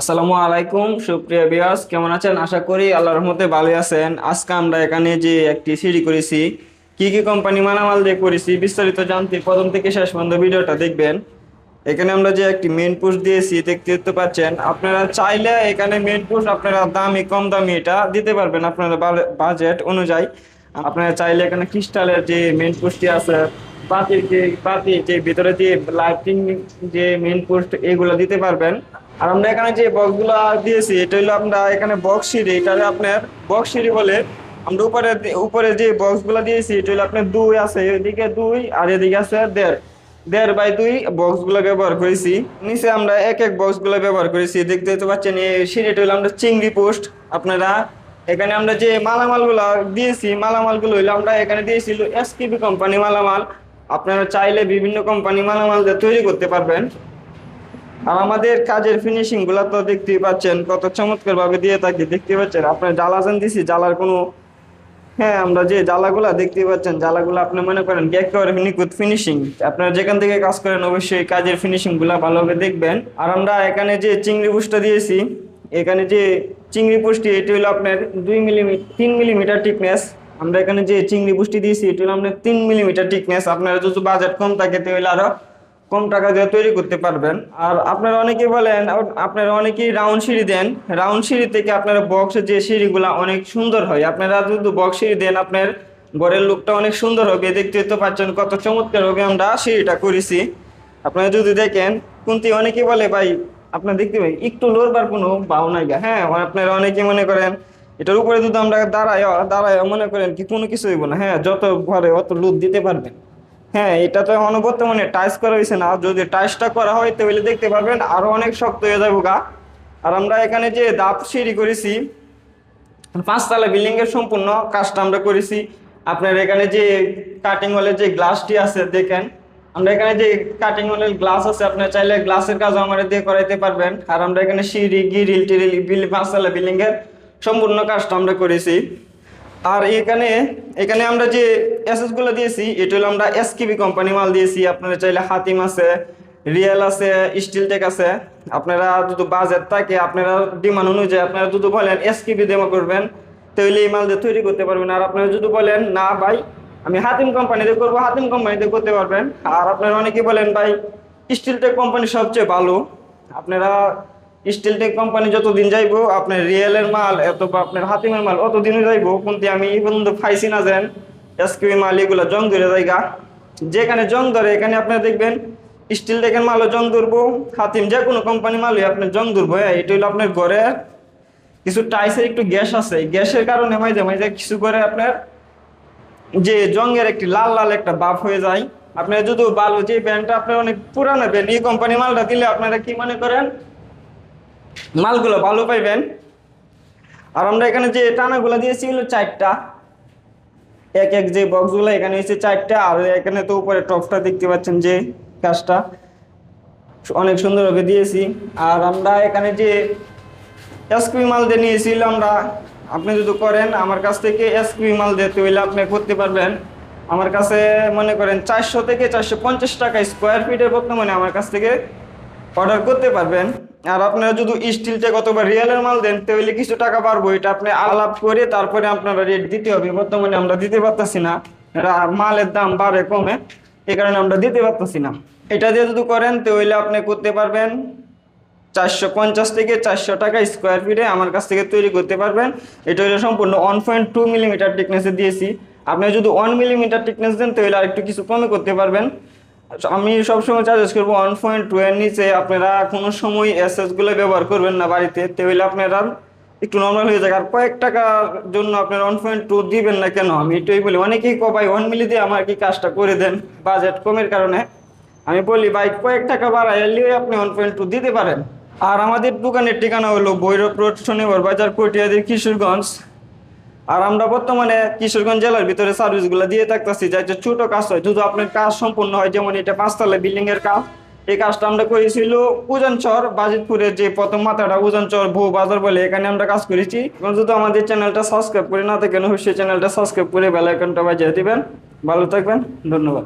আসসালামু আলাইকুম সুপ্রিয় ভিউয়ার্স, কেমন আছেন? আশা করি আল্লাহর রহমতে ভালো আছেন। আজকে আমরা এখানে যে একটি সিডি করেছি, কি কি কোম্পানি মালামাল দিয়ে করেছি বিস্তারিত জানতে প্রথম থেকে শেষ পর্যন্ত ভিডিওটা দেখবেন। এখানে আমরা যে একটি মেইন পোস্ট দিয়েছি দেখতে পাচ্ছেন। আপনারা চাইলে এখানে মেইন পোস্ট আপনারা দামি কম দামি এটা দিতে পারবেন আপনারা বাজেট অনুযায়ী। আপনারা চাইলে এখানে ক্রিস্টালের যে মেইন পোস্টটি আছে, পাতির যে ভিতরে যে লাইটিং যে মেইন পোস্ট এগুলো দিতে পারবেন। আর আমরা এখানে যে বক্সগুলো দিয়েছি এটা হলো আমরা এখানে বক্স সিঁড়ি, এটা আপনার বক্স সিঁড়ি বলে। আমরা উপরে উপরে যে বক্সগুলো দিয়েছি এটা হলো আপনার 2 আছে, এদিকে 2 আর এদিকে আছে 1.5 1.5 বাই 2 বক্সগুলো ব্যবহার করেছি। নিচে আমরা এক বক্সগুলো ব্যবহার করেছি। দেখতে তো পাচ্ছেন এই সিঁড়িটা হলো আমরা চিংড়ি পোস্ট। আপনারা এখানে আমরা যে মালামালগুলো দিয়েছি, মালামালগুলো হইলো আমরা এখানে দিয়েছিল এসকেবি কোম্পানি মালামাল। আপনারা চাইলে বিভিন্ন কোম্পানি মালামাল দিয়ে তৈরি করতে পারবেন। আর আমাদের কাজের ফিনিশিং গুলা তো দেখতেই পাচ্ছেন কত চমৎকার ভাবে দিয়ে থাকি। দেখতে পাচ্ছেন আপনার জ্বালাছেন দিছি, জ্বালার কোনো, হ্যাঁ আমরা যে জ্বালাগুলা দেখতে পাচ্ছেন জ্বালাগুলো আপনি মনে করেন কি একেবারে নিখুঁত ফিনিশিং। আপনারা যেখান থেকে কাজ করেন অবশ্যই কাজের ফিনিশিং গুলা ভালোভাবে দেখবেন। আর আমরা এখানে যে চিংড়ি পুষটা দিয়েছি, এখানে যে চিংড়ি পুষটি এটি হলো আপনার 2 মিলিমিটার 3 মিলিমিটার টিকনেস। আমরা এখানে যে চিংড়ি পুষটি দিয়েছি এটি হলো আপনার 3 মিলিমিটার টিকনেস। আপনারা যদি বাজেট কম থাকে তাহলে আরো কম টাকা দিয়ে তৈরি করতে পারবেন। আর আপনারা অনেকেই বলেন, আপনারা অনেকেই রাউন্ড সিঁড়ি দেন, রাউন্ড সিঁড়ি থেকে আপনারা বক্সের যে সিঁড়িগুলো অনেক সুন্দর হয়। আপনারা যদি বক্স সিঁড়ি দেন আপনার ঘরের লুকটা অনেক সুন্দর হবে। দেখতে তো পাচ্ছেন কত চমৎকার হবে আমরা সিঁড়িটা করেছি। আপনারা যদি দেখেন কিন্তু অনেকেই বলে ভাই আপনার দেখতে পাই একটু লড়বার কোনো ভাও নাই গা। হ্যাঁ আপনারা অনেকেই মনে করেন এটার উপরে যদি আমরা দাঁড়ায় দাঁড়ায় মনে করেন কি কোনো কিছু হইব না। হ্যাঁ যত ঘরে অত লুক দিতে পারবেন। হ্যাঁ এটা তো এখনো বর্তমানে টাইস করা হয়েছে না, যদি টাইসটা করা হয় তাহলে দেখতে পারবেন আরো অনেক শক্ত হয়ে যাবো গা। আর আমরা এখানে যে ধাপ সিঁড়ি করেছি, 5 তলা বিল্ডিং এর সম্পূর্ণ কাজটা আমরা করেছি। আপনার এখানে যে কাটিং ওয়ালের যে গ্লাসটি আছে দেখেন, আমরা এখানে যে কাটিং ওয়ালের গ্লাস আছে আপনার চাইলে গ্লাসের কাজও আমাদের দিয়ে করাইতে পারবেন। আর আমরা এখানে সিঁড়ি গিরিল টিরিল 5 তলা বিল্ডিং এর সম্পূর্ণ কাজটা আমরা করেছি। আর এখানে এখানে আমরা যে এসএস গুলো দিয়েছি এটা হলো আমরা এসকেবি কোম্পানি মাল দিয়েছি। আপনারা চাইলে হাতিম আছে, রিয়েল আছে, স্টিল টেক আছে। আপনারা যদি বাজেট থাকে আপনারা ডিমান্ড অনুযায়ী আপনারা যদি বলেন এসকেবি ডেমো করবেন তাহলে এই মাল দিয়ে তৈরি করতে পারবেন। আর আপনারা যদি বলেন না ভাই আমি হাতিম কোম্পানিতে করবো, হাতিম কোম্পানিতে করতে পারবেন। আর আপনারা অনেকে বলেন ভাই স্টিল টেক কোম্পানি সবচেয়ে ভালো। আপনারা স্টিল টেক কোম্পানি যতদিন যাইবো আপনার রিয়েলের মাল অথবা আপনার হাতিমের মাল অতদিনই যাইবো, কিন্তু আমি এই পর্যন্ত পাইছি না যেন এসকেবি মাল এগুলো জং ধরে জায়গা। যেখানে জং ধরে এখানে আপনারা দেখবেন স্টিল টেকের মালও জং ধরবো, হাতিম যে কোনো কোম্পানি মালই আপনার জং ধরবো। হ্যাঁ এটা হলো আপনার ঘরে কিছু টাইসের একটু গ্যাস আছে, গ্যাসের কারণে মাঝে মাঝে কিছু করে আপনার যে জংয়ের একটি লাল লাল একটা ভাব হয়ে যায়। আপনার যদি ভালো যে ব্যান্ডটা আপনার অনেক পুরানো ব্যান্ড এই কোম্পানি মালটা দিলে আপনারা কি মনে করেন মালগুলো ভালো পাইবেন। আর আমরা এখানে যে টানাগুলো দিয়েছি হলো 4টা, এক যে বক্সগুলো এখানে হচ্ছে 4টা। আর এখানে তো উপরে টপটা দেখতে পাচ্ছেন যে কাজটা অনেক সুন্দরভাবে দিয়েছি। আর আমরা এখানে যে এসকিউ মাল দিয়ে নিয়েছিল আমরা, আপনি যদি করেন আমার কাছ থেকে এসকিউ মাল দিতে হইলে আপনি করতে পারবেন। আমার কাছে মনে করেন 400 থেকে 450 টাকা স্কোয়ার ফিটের বর্তমানে আমার কাছ থেকে অর্ডার করতে পারবেন। আর আপনারা যদি স্টিল টেক অথবা রিয়েলের মাল দেন তাহলে কিছু টাকা পারবো, এটা আপনি আলাপ করে তারপরে আপনারা রেট দিতে হবে। বর্তমানে আমরা দিতে পারতেছি না, মালের দাম বাড়ে কমে, এই কারণে আমরা দিতে পারতেছি না। এটা দিয়ে যদি করেন তাহলে আপনি করতে পারবেন 450 থেকে 400 টাকা স্কোয়ার ফিটে আমার কাছ থেকে তৈরি করতে পারবেন। এটা হলো সম্পূর্ণ 1.2 মিলিমিটার টিকনেসে দিয়েছি। আপনি যদি 1 মিলিমিটার টিকনেস দেন তাহলে আর একটু কিছু কমে করতে পারবেন। আমি সবসময় সাজেস্ট করবো 1.2 এর নিচে আপনারা কোনো সময় এসএস গুলো ব্যবহার করবেন না বাড়িতে, তাহলে আপনারা একটু নর্মাল হয়ে যায়। আর কয়েক টাকার জন্য আপনারা 1.2 দিবেন না কেন, আমি এটাই বলি। অনেকেই ভাই 1 মিলি দিয়ে আমার কি কাজটা করে দেন বাজেট কমের কারণে। আমি বলি ভাই কয়েক টাকা বাড়াইলে আপনি 1.2 দিতে পারেন। আর আমাদের দোকানের ঠিকানা হলো ভৈরব রোড, শনিবার বাজার, কটিয়াদি, কিশোরগঞ্জ। আর আমরা বর্তমানে কিশোরগঞ্জ জেলার ভিতরে সার্ভিসগুলো দিয়ে থাকতেছি, যাতে ছোট কাজ হয় যদি আপনার কাজ সম্পূর্ণ হয়। যেমন এটা 5 তলা বিল্ডিং এর কাজ, এই কাজটা আমরা করেছিল উজানচর বাজিতপুরের যে প্রথম মাথাটা উজানচর ভৌ বাজার বলে, এখানে আমরা কাজ করেছি। এখন যদি আমাদের চ্যানেলটা সাবস্ক্রাইব করে না থাকেন অবশ্যই চ্যানেলটা সাবস্ক্রাইব করে বেল আইকনটা বাজিয়ে দিবেন। ভালো থাকবেন, ধন্যবাদ।